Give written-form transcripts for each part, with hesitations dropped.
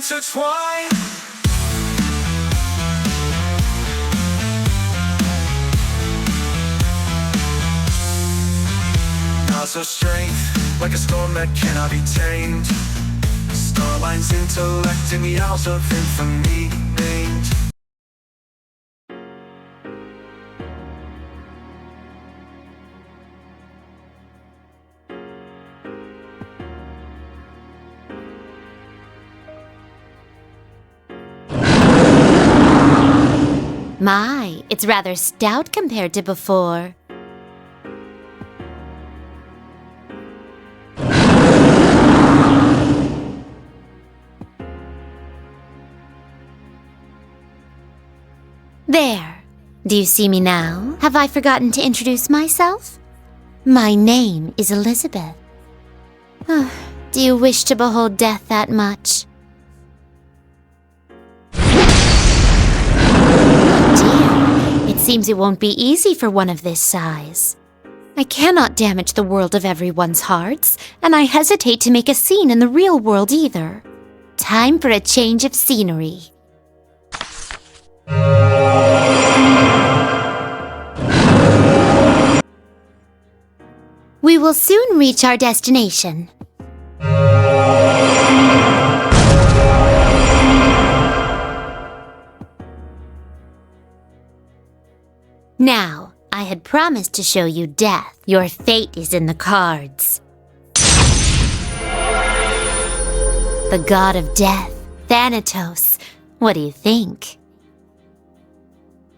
intertwine. Ours are strength, like a storm that cannot be tamed. Starline's intellect in the hours of infamy named. My, it's rather stout compared to before. There. Do you see me now? Have I forgotten to introduce myself? My name is Elizabeth. Do you wish to behold death that much? It seems it won't be easy for one of this size. I cannot damage the world of everyone's hearts, and I hesitate to make a scene in the real world either. Time for a change of scenery. We will soon reach our destination. Now, I had promised to show you death. Your fate is in the cards. The god of death, Thanatos. What do you think?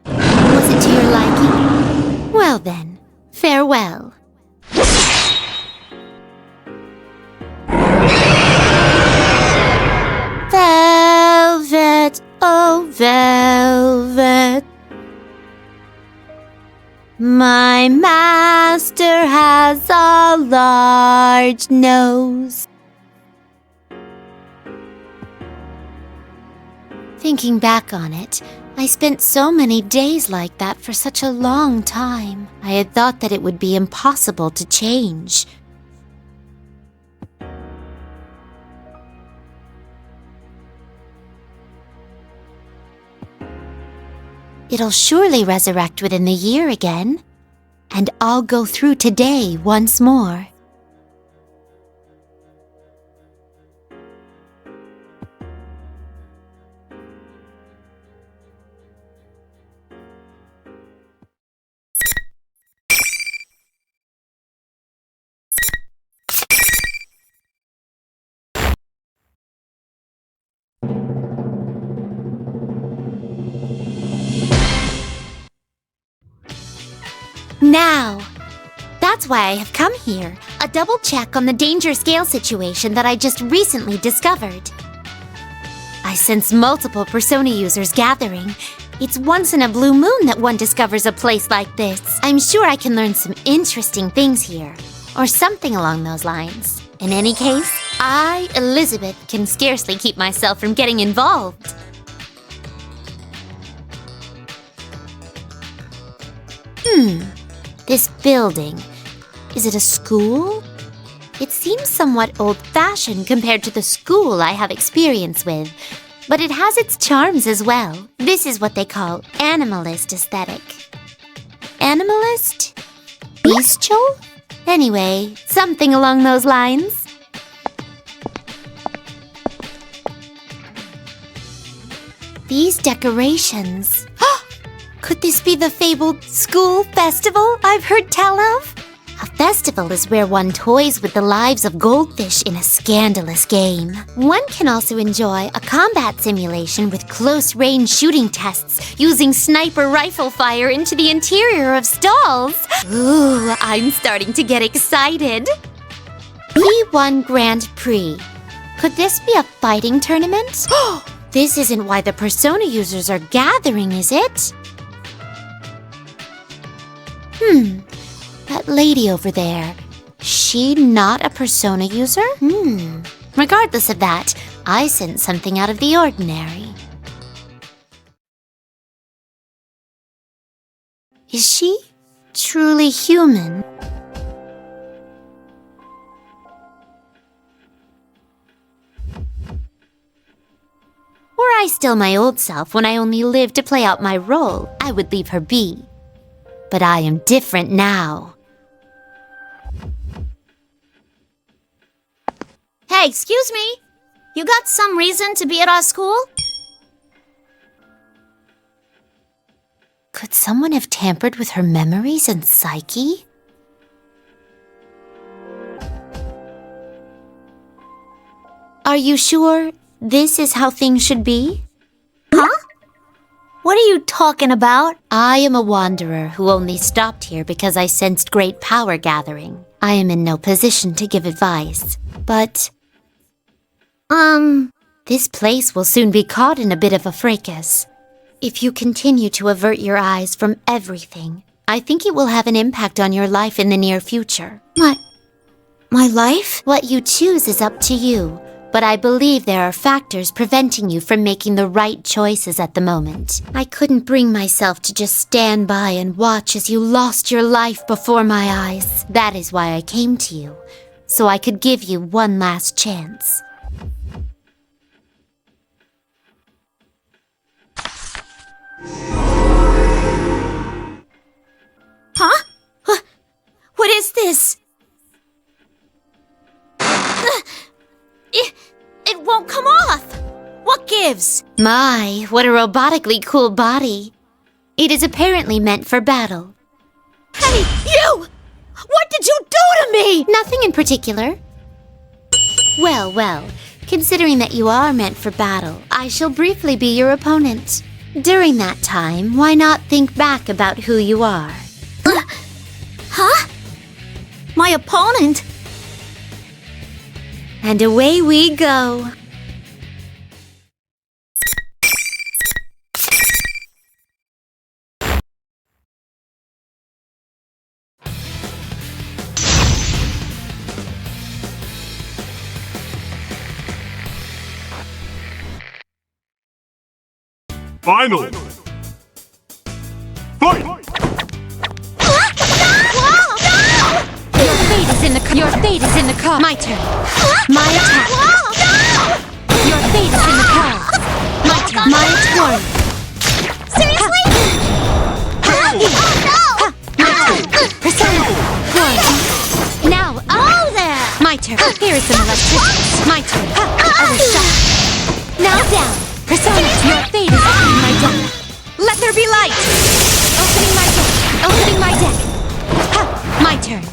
Was it to your liking? Well then, farewell. Velvet, oh velvet. My master has a large nose. Thinking back on it, I spent so many days like that for such a long time. I had thought that it would be impossible to change. It'll surely resurrect within the year again, and I'll go through today once more. Now! That's why I have come here, a double check on the danger scale situation that I just recently discovered. I sense multiple Persona users gathering. It's once in a blue moon that one discovers a place like this. I'm sure I can learn some interesting things here, or something along those lines. In any case, I, Elizabeth, can scarcely keep myself from getting involved. This building, is it a school? It seems somewhat old-fashioned compared to the school I have experience with, but it has its charms as well. This is what they call animalist aesthetic. Animalist? Bestial? Anyway, something along those lines. These decorations... Could this be the fabled school festival I've heard tell of? A festival is where one toys with the lives of goldfish in a scandalous game. One can also enjoy a combat simulation with close-range shooting tests using sniper rifle fire into the interior of stalls. Ooh, I'm starting to get excited. P1 Grand Prix. Could this be a fighting tournament? This isn't why the Persona users are gathering, is it? That lady over there, she not a Persona user? Regardless of that, I sense something out of the ordinary. Is she truly human? I still my old self when I only lived to play out my role, I would leave her be. But I am different now. Hey, excuse me. You got some reason to be at our school? Could someone have tampered with her memories and psyche? Are you sure this is how things should be? Huh? What are you talking about? I am a wanderer who only stopped here because I sensed great power gathering. I am in no position to give advice, but... This place will soon be caught in a bit of a fracas. If you continue to avert your eyes from everything, I think it will have an impact on your life in the near future. My life? What you choose is up to you, but I believe there are factors preventing you from making the right choices at the moment. I couldn't bring myself to just stand by and watch as you lost your life before my eyes. That is why I came to you, so I could give you one last chance. Huh? What is this? It won't come off! What gives? My, what a robotically cool body. It is apparently meant for battle. Hey, you! What did you do to me? Nothing in particular. Well, considering that you are meant for battle, I shall briefly be your opponent. During that time, why not think back about who you are? Huh? My opponent? And away we go. Final! Fight! Your fate is in the car. My turn. My attack. Your fate is in the car. My turn. My turn. Seriously? Oh, no! My turn. Persona. One. Now, Oh, there! my turn. Here is some electricity. My turn. Other shot. Now down. Persona. Your fate is opening my deck. Let there be light. Opening my deck. Opening my deck. My turn.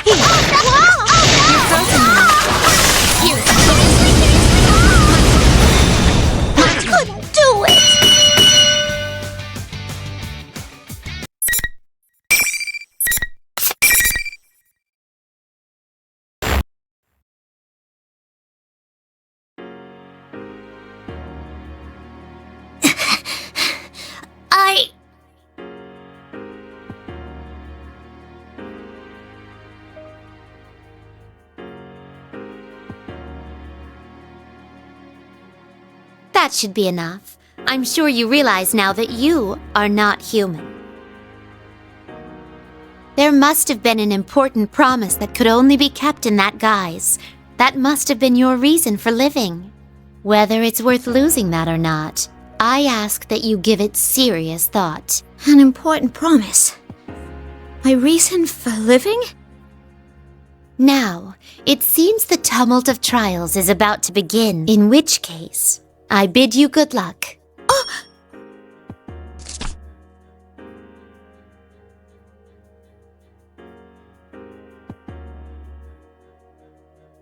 Here. You're frozen now. Here. My turn. Couldn't do it! That should be enough. I'm sure you realize now that you are not human. There must have been an important promise that could only be kept in that guise. That must have been your reason for living. Whether it's worth losing that or not, I ask that you give it serious thought. An important promise. My reason for living? Now, it seems the tumult of trials is about to begin, in which case, I bid you good luck.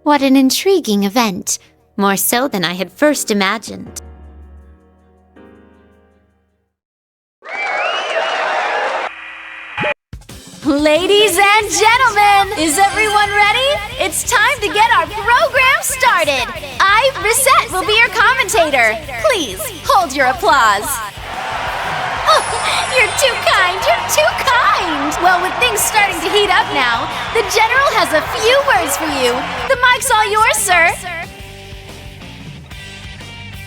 What an intriguing event, more so than I had first imagined. Ladies and gentlemen, is everyone ready? It's time to get our program started. I, Reset, will be your commentator. Please, hold your applause. Oh, you're too kind, you're too kind. Well, with things starting to heat up now, the General has a few words for you. The mic's all yours, sir.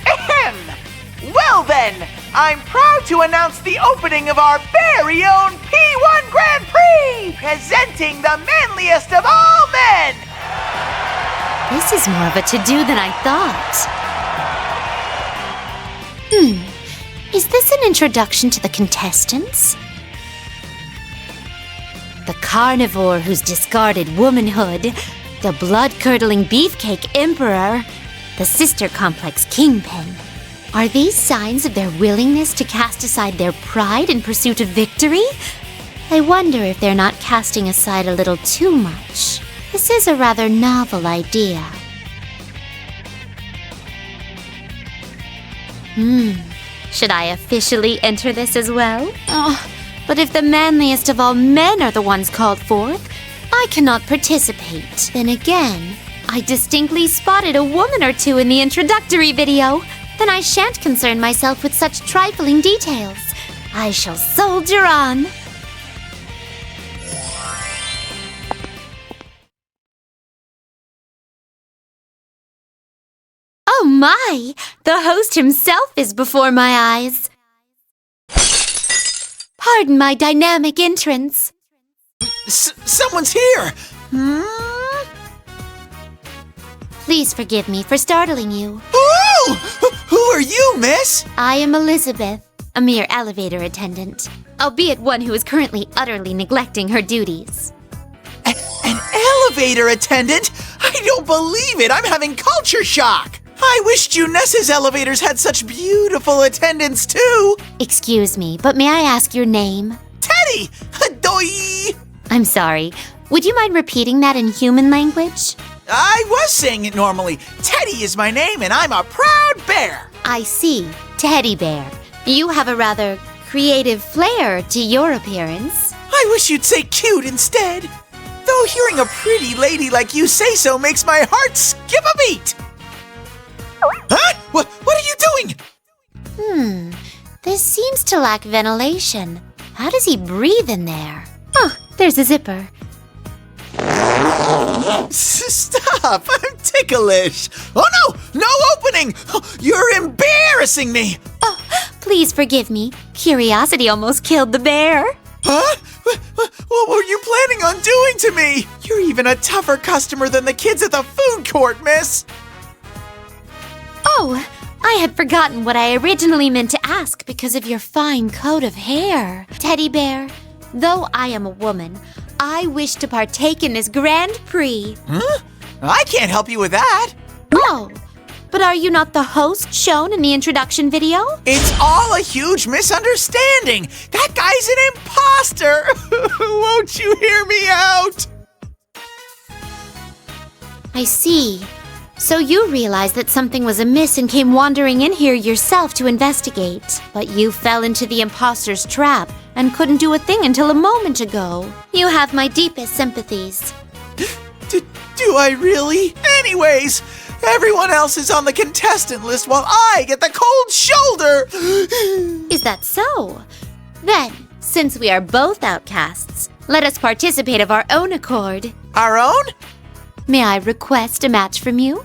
Ahem! Well then, I'm proud to announce the opening of our very own P1 Grand Prix, presenting the manliest of all men! This is more of a to-do than I thought. Is this an introduction to the contestants? The carnivore who's discarded womanhood, the blood-curdling beefcake emperor, the sister complex kingpin. Are these signs of their willingness to cast aside their pride in pursuit of victory? I wonder if they're not casting aside a little too much. This is a rather novel idea. Should I officially enter this as well? Oh, but if the manliest of all men are the ones called forth, I cannot participate. Then again, I distinctly spotted a woman or two in the introductory video. Then I shan't concern myself with such trifling details. I shall soldier on. Oh my! The host himself is before my eyes. Pardon my dynamic entrance. Someone's here! Please forgive me for startling you. Ooh! Who are you, miss? I am Elizabeth, a mere elevator attendant, albeit one who is currently utterly neglecting her duties. An elevator attendant? I don't believe it! I'm having culture shock! I wish Junessa's elevators had such beautiful attendants, too! Excuse me, but may I ask your name? Teddy! Adoy! I'm sorry. Would you mind repeating that in human language? I was saying it normally. Teddy is my name, and I'm a proud bear! I see. Teddy bear. You have a rather creative flair to your appearance. I wish you'd say cute instead. Though hearing a pretty lady like you say so makes my heart skip a beat! Huh? What are you doing? This seems to lack ventilation. How does he breathe in there? Oh, there's a zipper. Stop! I'm ticklish! Oh no! No opening! You're embarrassing me! Oh, please forgive me. Curiosity almost killed the bear. Huh? What were you planning on doing to me? You're even a tougher customer than the kids at the food court, miss! Oh, I had forgotten what I originally meant to ask because of your fine coat of hair. Teddy bear, though I am a woman, I wish to partake in this Grand Prix. Huh? I can't help you with that. Oh, but are you not the host shown in the introduction video? It's all a huge misunderstanding. That guy's an imposter. Won't you hear me out? I see. So you realized that something was amiss and came wandering in here yourself to investigate. But you fell into the imposter's trap and couldn't do a thing until a moment ago. You have my deepest sympathies. Do I really? Anyways, everyone else is on the contestant list while I get the cold shoulder. Is that so? Then, since we are both outcasts, let us participate of our own accord. Our own? May I request a match from you?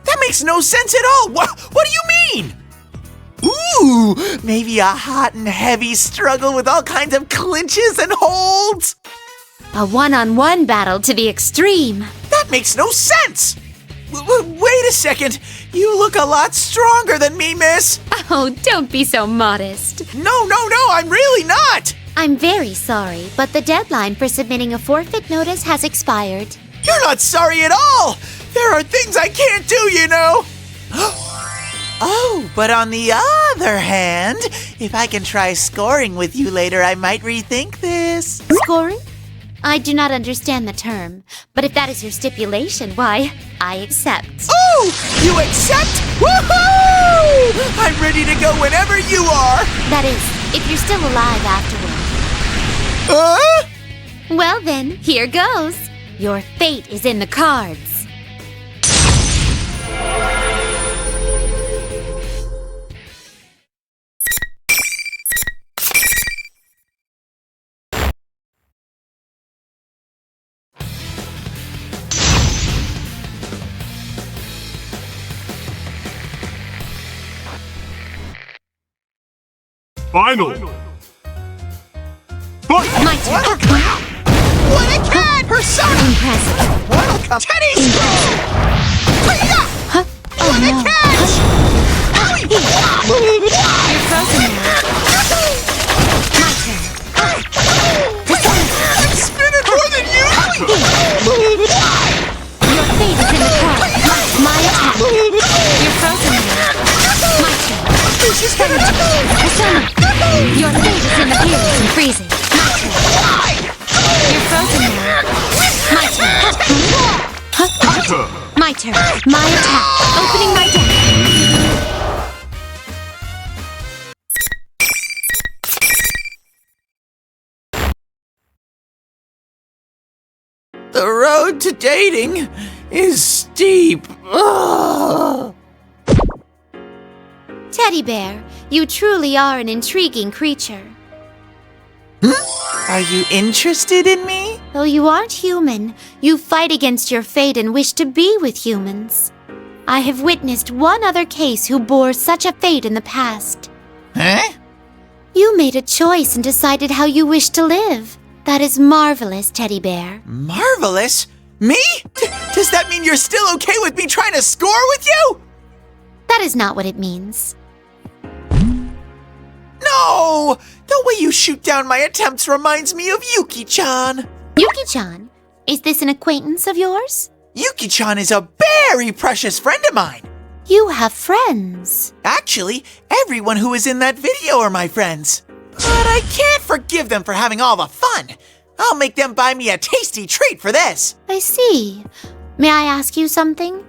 That makes no sense at all. What do you mean? Ooh, maybe a hot and heavy struggle with all kinds of clinches and holds? A one-on-one battle to the extreme. That makes no sense. Wait a second. You look a lot stronger than me, miss. Oh, don't be so modest. No, I'm really not. I'm very sorry, but the deadline for submitting a forfeit notice has expired. You're not sorry at all! There are things I can't do, you know! Oh, but on the other hand, if I can try scoring with you later, I might rethink this. Scoring? I do not understand the term, but if that is your stipulation, why, I accept. Oh! You accept? Woohoo! I'm ready to go whenever you are! That is, if you're still alive afterward. Huh? Well then, here goes. Your fate is in the cards. Final. Fight! My turn. What a cat! Persona! Impressive. Welcome, Teddy! Hiya! Huh? Oh What a no. catch! Owie! Use energy. Persona. Your fate is in the haze and freezing. My turn. You're frozen now. My turn. Huh? My turn. My attack. Opening my deck. The road to dating is steep. Ugh. Teddy Bear, you truly are an intriguing creature. Are you interested in me? Though you aren't human, you fight against your fate and wish to be with humans. I have witnessed one other case who bore such a fate in the past. Huh? You made a choice and decided how you wish to live. That is marvelous, Teddy Bear. Marvelous? Me? Does that mean you're still okay with me trying to score with you? That is not what it means. No! The way you shoot down my attempts reminds me of Yuki-chan. Yuki-chan, is this an acquaintance of yours? Yuki-chan is a very precious friend of mine. You have friends. Actually, everyone who is in that video are my friends. But I can't forgive them for having all the fun. I'll make them buy me a tasty treat for this. I see. May I ask you something?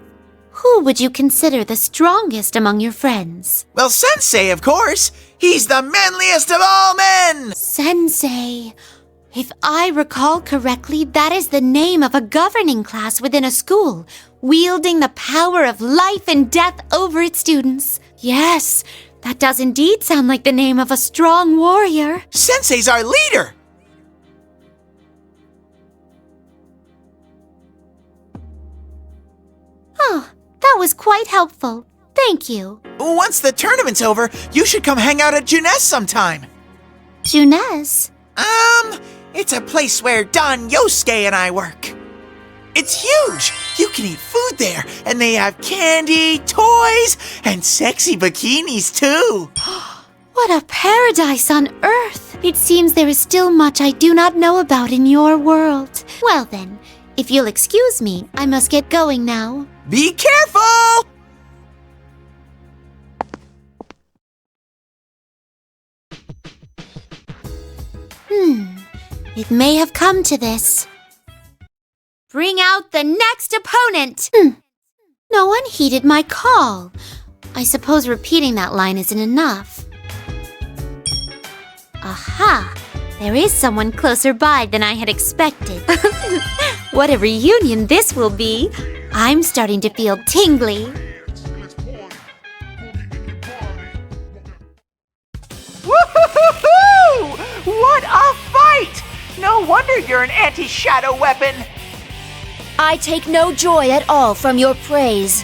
Who would you consider the strongest among your friends? Well, Sensei, of course. He's the manliest of all men. Sensei. If I recall correctly, that is the name of a governing class within a school, wielding the power of life and death over its students. Yes, that does indeed sound like the name of a strong warrior. Sensei's our leader. Oh, that was quite helpful. Thank you. Once the tournament's over, you should come hang out at Juness sometime. Juness? It's a place where Don Yosuke and I work. It's huge. You can eat food there, and they have candy, toys, and sexy bikinis too. What a paradise on Earth! It seems there is still much I do not know about in your world. Well then, if you'll excuse me, I must get going now. Be careful! It may have come to this. Bring out the next opponent! No one heeded my call. I suppose repeating that line isn't enough. Aha! There is someone closer by than I had expected. What a reunion this will be! I'm starting to feel tingly. Woo-hoo-hoo-hoo! What a fight! No wonder you're an anti-shadow weapon. I take no joy at all from your praise.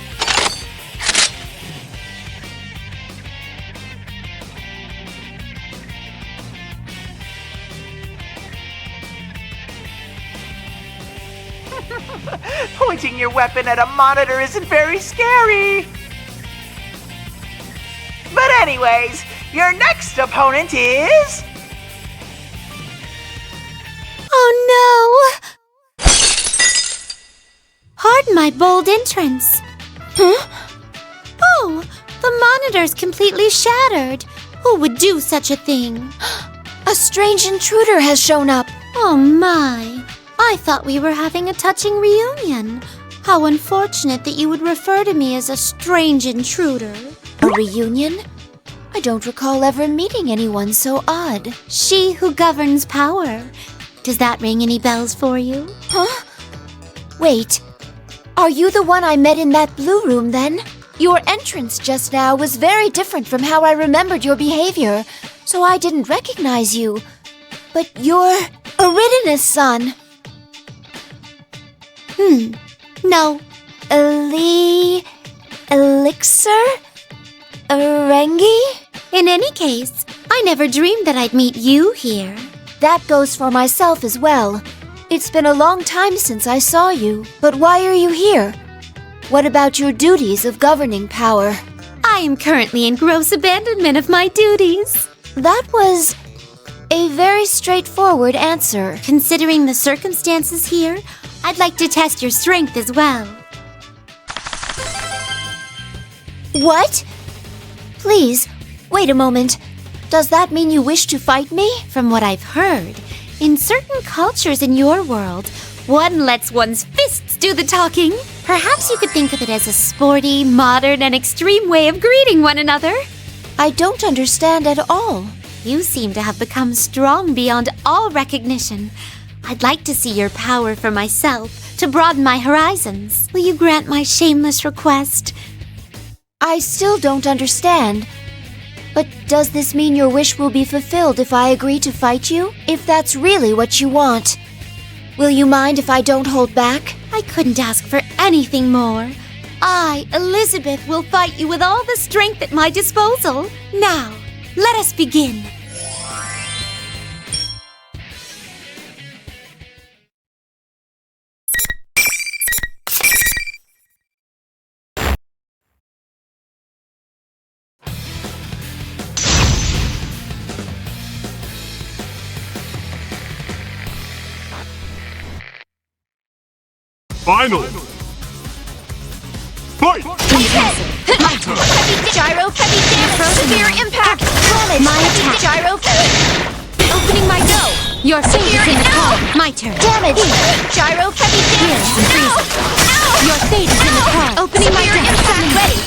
Pointing your weapon at a monitor isn't very scary. But anyways, your next opponent is... Oh no! Pardon my bold entrance. Huh? Oh, the monitor's completely shattered. Who would do such a thing? A strange intruder has shown up. Oh my! I thought we were having a touching reunion. How unfortunate that you would refer to me as a strange intruder. A reunion? I don't recall ever meeting anyone so odd. She who governs power. Does that ring any bells for you? Huh? Wait, are you the one I met in that blue room then? Your entrance just now was very different from how I remembered your behavior, so I didn't recognize you. But you're Iridine's son. No. Elixir? Arengi? In any case, I never dreamed that I'd meet you here. That goes for myself as well. It's been a long time since I saw you, but why are you here? What about your duties of governing power? I am currently in gross abandonment of my duties. That was a very straightforward answer. Considering the circumstances here, I'd like to test your strength as well. What? Please, Wait a moment. Does that mean you wish to fight me? From what I've heard, in certain cultures in your world, one lets one's fists do the talking. Perhaps you could think of it as a sporty, modern, and extreme way of greeting one another. I don't understand at all. You seem to have become strong beyond all recognition. I'd like to see your power for myself, to broaden my horizons. Will you grant my shameless request? I still don't understand. But does this mean your wish will be fulfilled if I agree to fight you? If that's really what you want. Will you mind if I don't hold back? I couldn't ask for anything more. I, Elizabeth, will fight you with all the strength at my disposal. Now, let us begin. Final! Fight! Heavy gyro, heavy damage, severe impact. My attack. Gyro, Opening my go. Your fate is in the call. My turn. Damage. gyro, heavy damage. Your fate is in the call. Opening my Severe go. impact. Ready.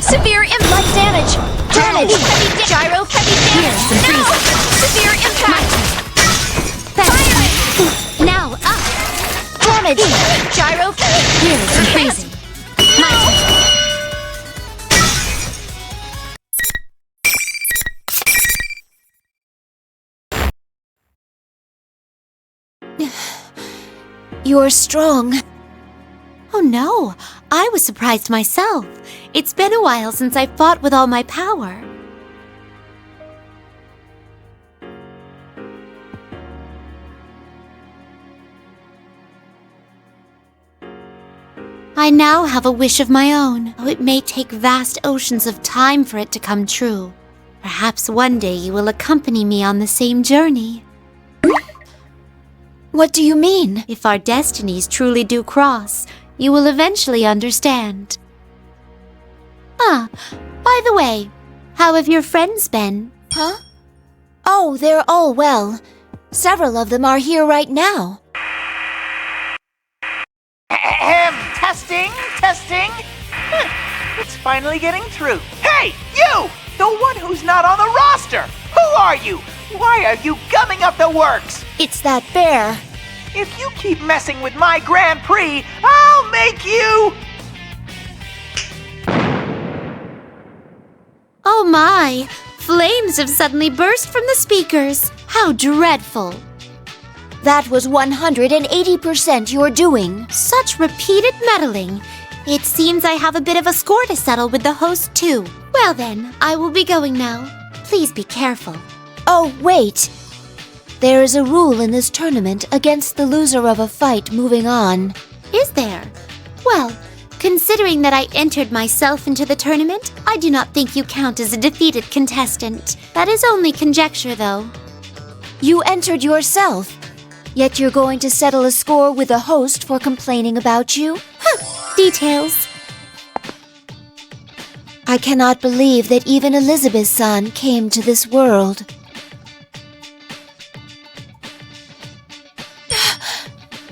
Severe impact. Damage. Damage. Gyro, heavy damage. Severe impact. Now up. Damage. Gyro, Here's some freezing. My turn. You're strong. Oh no, I was surprised myself. It's been a while since I fought with all my power. I now have a wish of my own, though it may take vast oceans of time for it to come true. Perhaps one day you will accompany me on the same journey. What do you mean? If our destinies truly do cross, you will eventually understand. Ah, by the way, how have your friends been? Huh? Oh, they're all well. Several of them are here right now. Testing. It's finally getting through. Hey, you! The one who's not on the roster! Who are you? Why are you gumming up the works? It's that bear. If you keep messing with my Grand Prix, I'll make you... Oh my! Flames have suddenly burst from the speakers. How dreadful! That was 180% your doing. Such repeated meddling. It seems I have a bit of a score to settle with the host too. Well then, I will be going now. Please be careful. Oh, wait. There is a rule in this tournament against the loser of a fight moving on. Is there? Well, considering that I entered myself into the tournament, I do not think you count as a defeated contestant. That is only conjecture, though. You entered yourself, yet you're going to settle a score with the host for complaining about you? Huh, details. I cannot believe that even Elizabeth's son came to this world.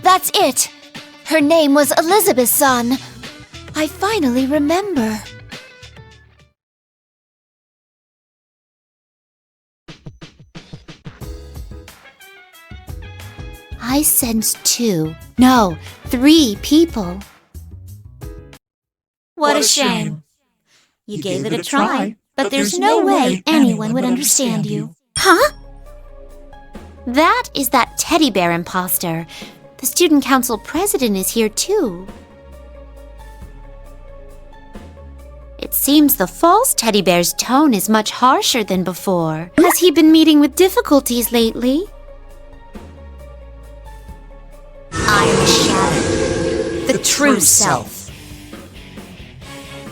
That's it! Her name was Elizabeth's son. I finally remember. I sense 2, no, 3 people. What a shame. You gave it a try, but there's no way anyone would understand you. Huh? That is that teddy bear imposter. The student council president is here too. It seems the false teddy bear's tone is much harsher than before. Has he been meeting with difficulties lately? I am the shadow, the true self.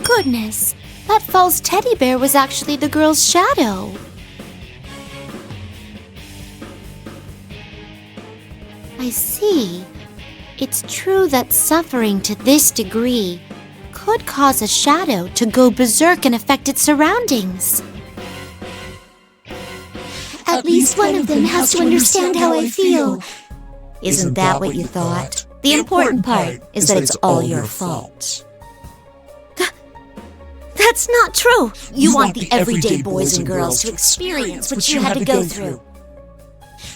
Goodness, that false teddy bear was actually the girl's shadow. I see. It's true that suffering to this degree could cause a shadow to go berserk and affect its surroundings. At least one of them has to understand how I feel. Isn't that what you thought? The important part is that it's all your fault. That's not true. You want the everyday boys and girls to experience what you had to go through.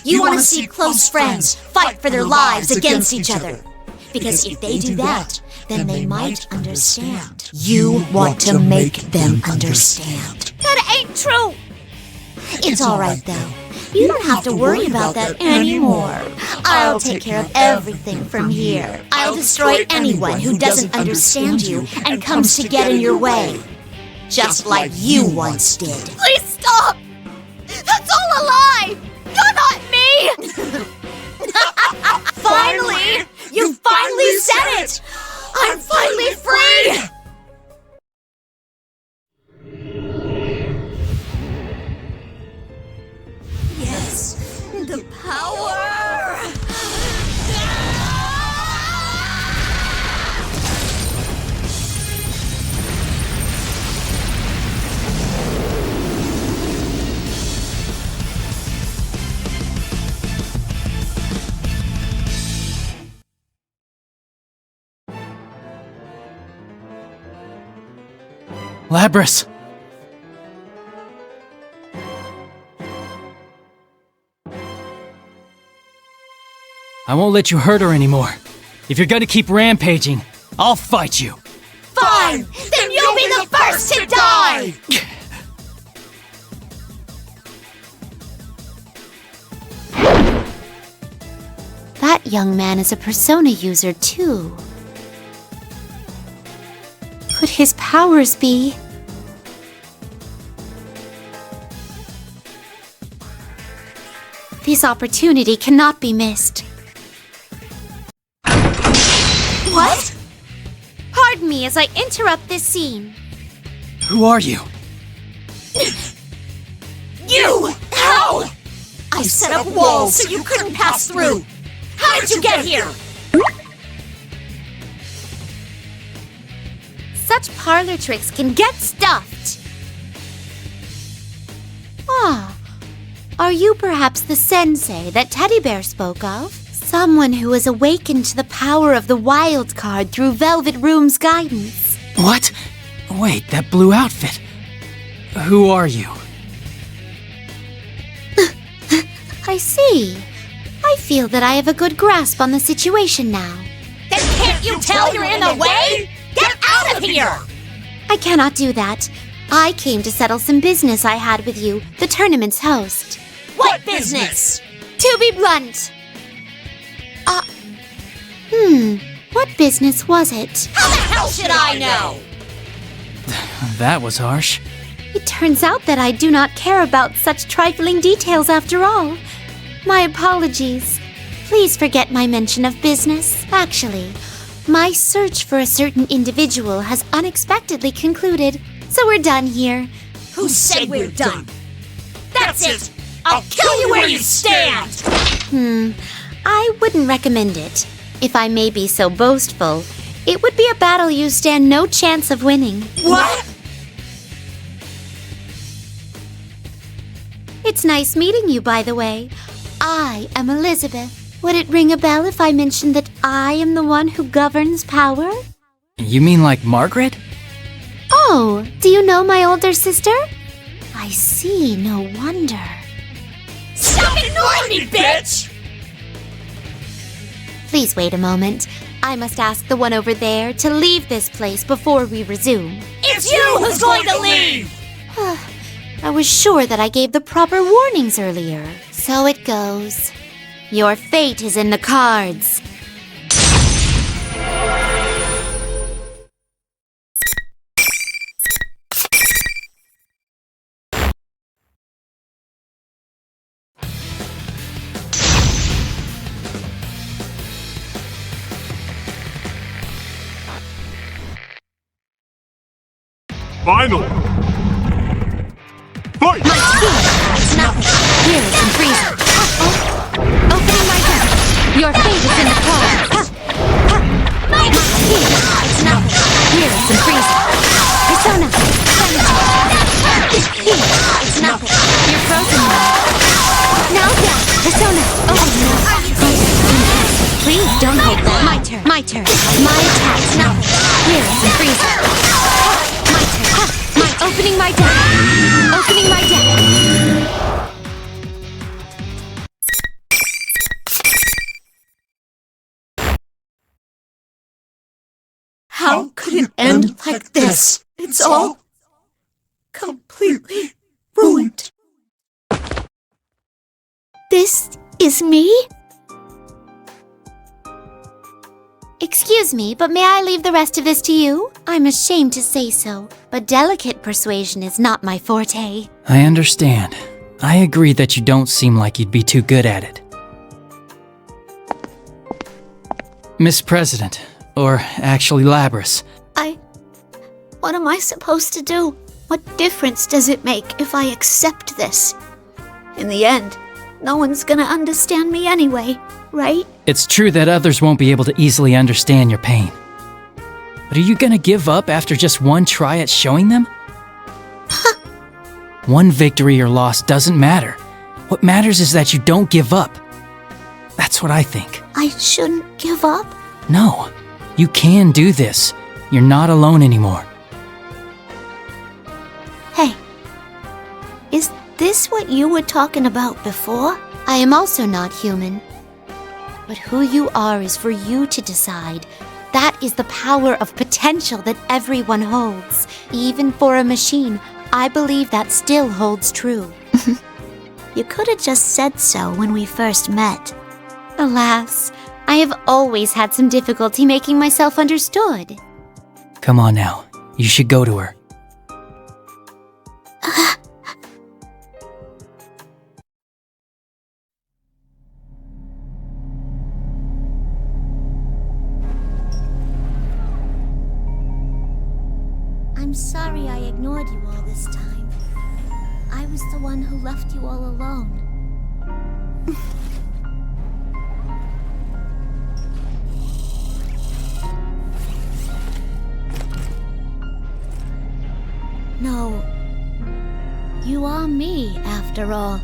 You want to see close friends fight for their lives against each other. Because if they do that, then they might understand. You want to make them understand. That ain't true. It's all right, though. You don't have to worry about that anymore. I'll take care of everything from here. I'll destroy anyone who doesn't understand you and comes to get in your way. Just like you once did. Please stop. That's all a lie. You're not me. Finally! You finally said it! I'm finally free! Yes, the power! Labras! I won't let you hurt her anymore. If you're gonna keep rampaging, I'll fight you. Fine! Then you'll be the first to die! That young man is a persona user too. Could his powers be... This opportunity cannot be missed. What? Pardon me as I interrupt this scene. Who are you? You! How? I set up walls so you couldn't pass through! How did you get here? Such parlor tricks can get stuffed. Ah, are you perhaps the sensei that Teddy Bear spoke of? Someone who has awakened to the power of the wild card through Velvet Room's guidance. What? Wait, that blue outfit. Who are you? I see. I feel that I have a good grasp on the situation now. Then can't you tell you're in the way? Get out of here! I cannot do that. I came to settle some business I had with you, the tournament's host. What business? To be blunt. What business was it? How the hell should I know? That was harsh. It turns out that I do not care about such trifling details after all. My apologies. Please forget my mention of business. Actually, my search for a certain individual has unexpectedly concluded, so we're done here. Who said we're done? That's it! I'll kill you where you stand! I wouldn't recommend it. If I may be so boastful, it would be a battle you stand no chance of winning. What? It's nice meeting you, by the way. I am Elizabeth. Would it ring a bell if I mentioned that I am the one who governs power? You mean like Margaret? Oh, do you know my older sister? I see, no wonder. Stop ignoring me, bitch! Please wait a moment. I must ask the one over there to leave this place before we resume. It's you who's going to leave! I was sure that I gave the proper warnings earlier. So it goes. Your fate is in the cards. Finally! Fight! It's nothing. Here is some freezing. Opening my gun. Your fate is in the cards. It's nothing. Here is some freezing. Persona. Sanity. It's nothing. You're frozen now. My turn. My attack's nothing. Here is the freezer. My turn. Opening my deck. Opening my deck. How could it end like this? It's all completely ruined. This is me? Excuse me, but may I leave the rest of this to you? I'm ashamed to say so, but delicate persuasion is not my forte. I understand. I agree that you don't seem like you'd be too good at it. Miss President, or actually Labras. What am I supposed to do? What difference does it make if I accept this? In the end, no one's gonna understand me anyway, right? It's true that others won't be able to easily understand your pain. But are you gonna give up after just one try at showing them? One victory or loss doesn't matter. What matters is that you don't give up. That's what I think. I shouldn't give up? No, you can do this. You're not alone anymore. Hey, is this what you were talking about before? I am also not human. But who you are is for you to decide. That is the power of potential that everyone holds. Even for a machine, I believe that still holds true. You could have just said so when we first met. Alas, I have always had some difficulty making myself understood. Come on now, you should go to her. I'm sorry I ignored you all this time. I was the one who left you all alone. No, you are me after all.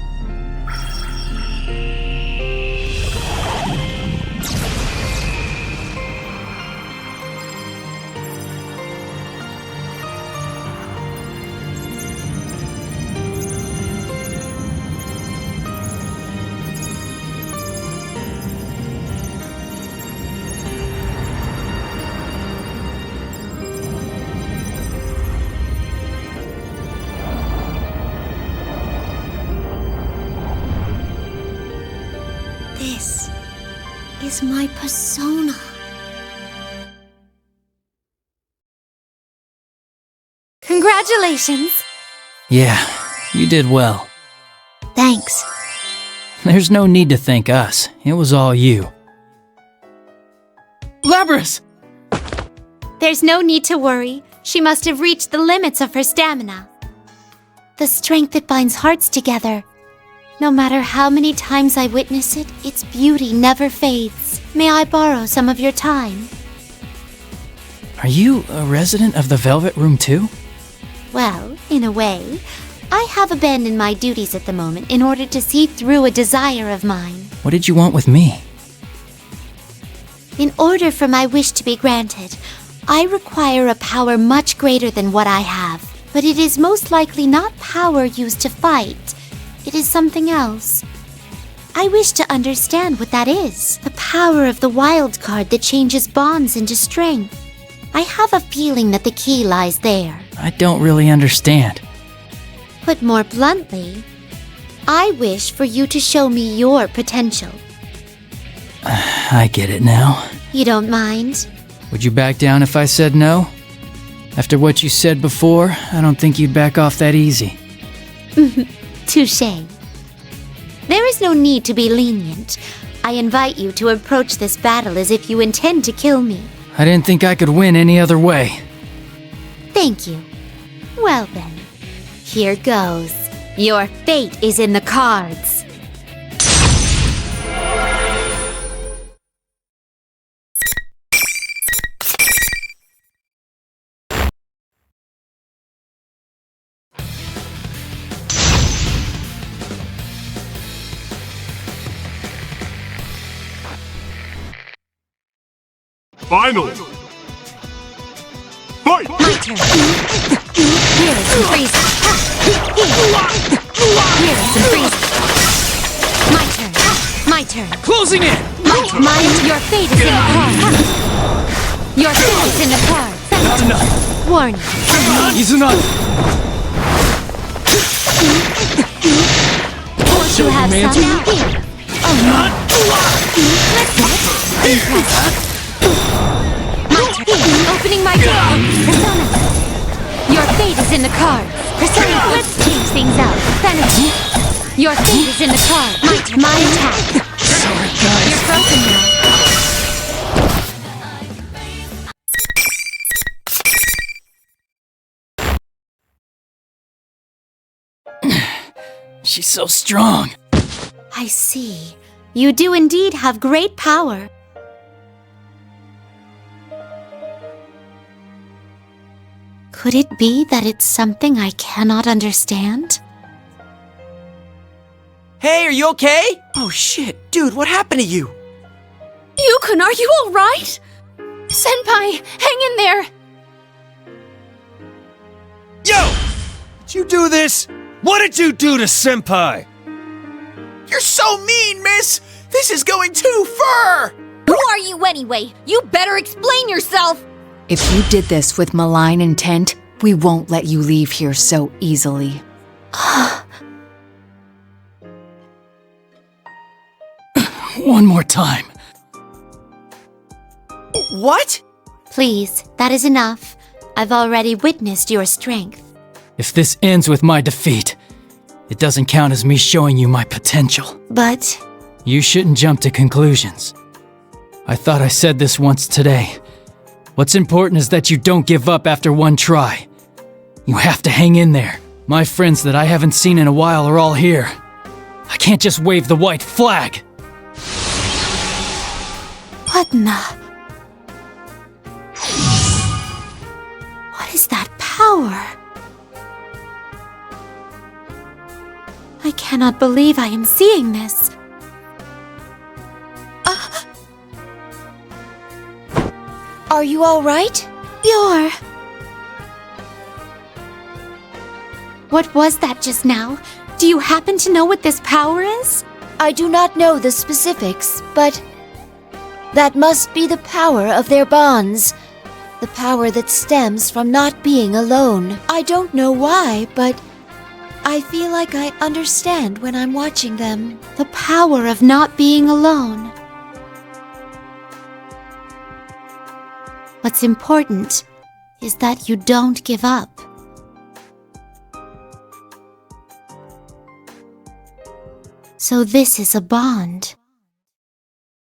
This is my persona. Congratulations! Yeah, you did well. Thanks. There's no need to thank us. It was all you. Labras! There's no need to worry. She must have reached the limits of her stamina. The strength that binds hearts together. No matter how many times I witness it, its beauty never fades. May I borrow some of your time? Are you a resident of the Velvet Room too? Well, in a way. I have abandoned my duties at the moment in order to see through a desire of mine. What did you want with me? In order for my wish to be granted, I require a power much greater than what I have. But it is most likely not power used to fight. It is something else. I wish to understand what that is. The power of the wild card that changes bonds into strength. I have a feeling that the key lies there. I don't really understand. Put more bluntly, I wish for you to show me your potential. I get it now. You don't mind? Would you back down if I said no? After what you said before, I don't think you'd back off that easy. Touché. There is no need to be lenient. I invite you to approach this battle as if you intend to kill me. I didn't think I could win any other way. Thank you. Well then, here goes. Your fate is in the cards. Final. Fight! My turn. Here is some freezing. Here is some freezing. My turn. My turn. Closing in! Your fate is in the cards. Your fate is in the cards. Not enough. Warning. He's enough. Won't you have man. some here? Oh no. My turn. Opening my door. Persona. Your fate is in the cards. Persona. Let's change things up. Sanity. Your fate is in the cards. My turn. My attack. Sorry, guys. You're frozen now. She's so strong. I see. You do indeed have great power. Could it be that it's something I cannot understand? Hey, are you okay? Oh shit, dude, what happened to you? Yukon, are you alright? Senpai, hang in there! Yo! Did you do this? What did you do to Senpai? You're so mean, miss! This is going too far! Who are you anyway? You better explain yourself! If you did this with malign intent, we won't let you leave here so easily. One more time. What? Please, that is enough. I've already witnessed your strength. If this ends with my defeat, it doesn't count as me showing you my potential. But You shouldn't jump to conclusions. I thought I said this once today. What's important is that you don't give up after one try. You have to hang in there. My friends that I haven't seen in a while are all here. I can't just wave the white flag. what in the... What is that power? I cannot believe I am seeing this. Are you alright? You're... What was that just now? Do you happen to know what this power is? I do not know the specifics, but that must be the power of their bonds. The power that stems from not being alone. I don't know why, but I feel like I understand when I'm watching them. The power of not being alone. What's important is that you don't give up. So this is a bond.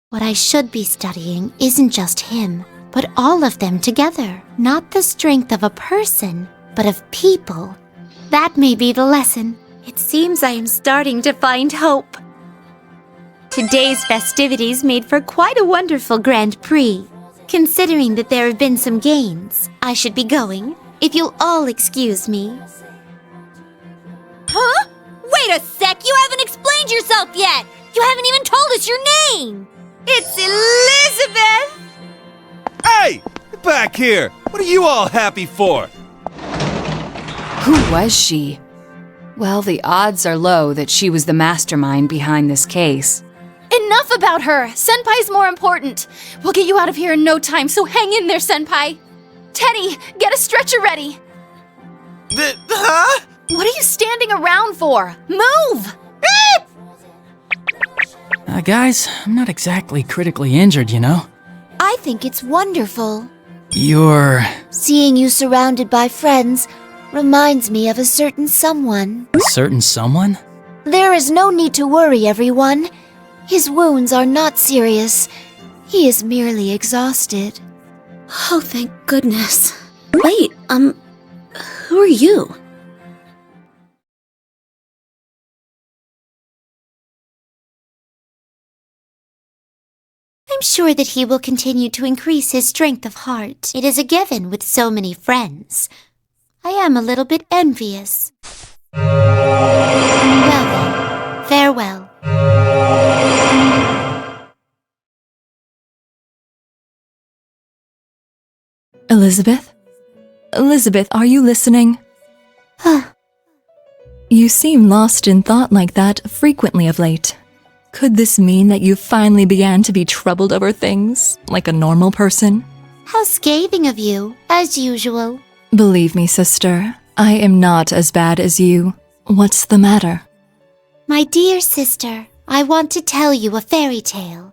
What I should be studying isn't just him, but all of them together. Not the strength of a person, but of people. That may be the lesson. It seems I am starting to find hope. Today's festivities made for quite a wonderful Grand Prix. Considering that there have been some gains, I should be going, if you'll all excuse me. Huh? Wait a sec, you haven't explained yourself yet! You haven't even told us your name! It's Elizabeth! Hey! Get back here! What are you all happy for? Who was she? Well, the odds are low that she was the mastermind behind this case. Enough about her! Senpai's more important! We'll get you out of here in no time, so hang in there, Senpai! Teddy, get a stretcher ready! Huh? What are you standing around for? Move! Guys, I'm not exactly critically injured, you know? I think it's wonderful. You're... Seeing you surrounded by friends reminds me of a certain someone. a certain someone? There is no need to worry, everyone. His wounds are not serious. He is merely exhausted. Oh, thank goodness. Wait, who are you? I'm sure that he will continue to increase his strength of heart. It is a given with so many friends. I am a little bit envious. Well then, farewell. Elizabeth? Elizabeth, are you listening? You seem lost in thought like that frequently of late. Could this mean that you finally began to be troubled over things, like a normal person? How scathing of you, as usual. Believe me, sister, I am not as bad as you. What's the matter? My dear sister, I want to tell you a fairy tale.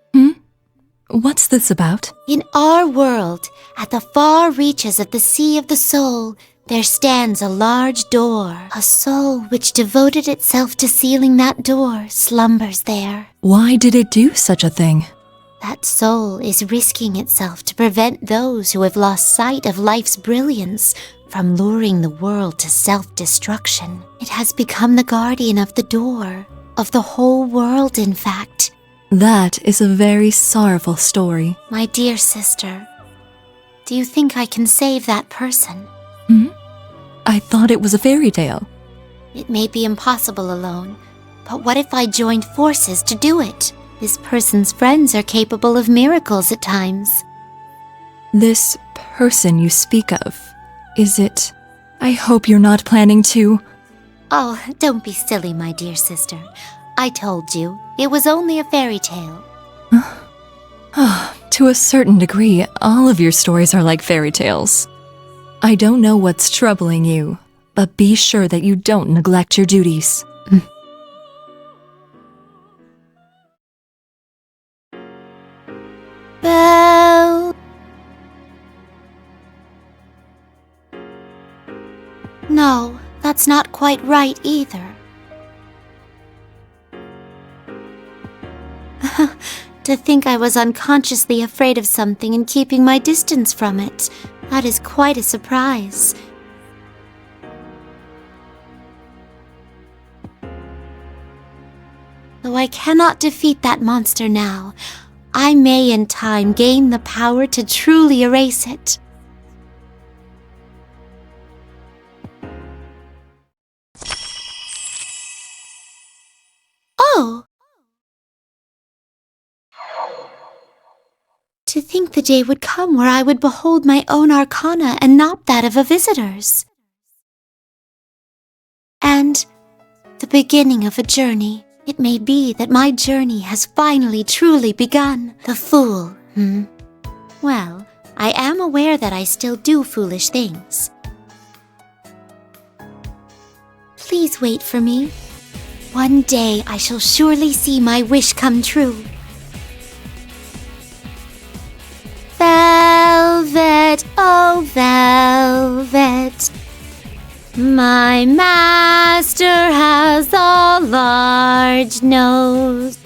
What's this about? In our world, at the far reaches of the Sea of the Soul, there stands a large door. A soul which devoted itself to sealing that door slumbers there. Why did it do such a thing? That soul is risking itself to prevent those who have lost sight of life's brilliance from luring the world to self-destruction. It has become the guardian of the door, of the whole world, in fact. That is a very sorrowful story. My dear sister, do you think I can save that person? I thought it was a fairy tale. It may be impossible alone, but what if I joined forces to do it? This person's friends are capable of miracles at times. This person you speak of, is it? I hope you're not planning to... Oh, don't be silly, my dear sister. I told you, it was only a fairy tale. To a certain degree, all of your stories are like fairy tales. I don't know what's troubling you, but be sure that you don't neglect your duties. Well... No, that's not quite right either. To think I was unconsciously afraid of something and keeping my distance from it. That is quite a surprise. Though I cannot defeat that monster now, I may in time gain the power to truly erase it. Oh! To think the day would come where I would behold my own arcana and not that of a visitor's. And the beginning of a journey. It may be that my journey has finally truly begun. The fool, Well, I am aware that I still do foolish things. Please wait for me. One day I shall surely see my wish come true. Velvet, oh velvet, my master has a large nose.